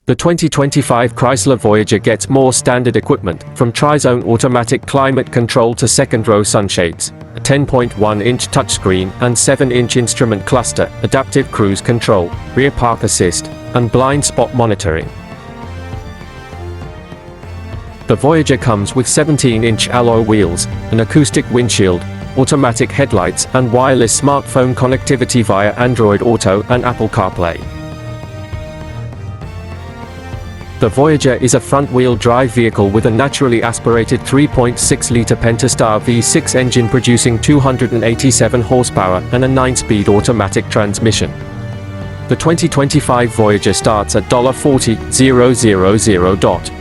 The 2025 Chrysler Voyager gets more standard equipment, from tri-zone automatic climate control to second-row sunshades, a 10.1-inch touchscreen and 7-inch instrument cluster, adaptive cruise control, rear park assist, and blind spot monitoring. The Voyager comes with 17-inch alloy wheels, an acoustic windshield, automatic headlights and wireless smartphone connectivity via Android Auto and Apple CarPlay. The Voyager is a front-wheel drive vehicle with a naturally aspirated 3.6-liter Pentastar V6 engine producing 287 horsepower and a 9-speed automatic transmission. The 2025 Voyager starts at $40,000.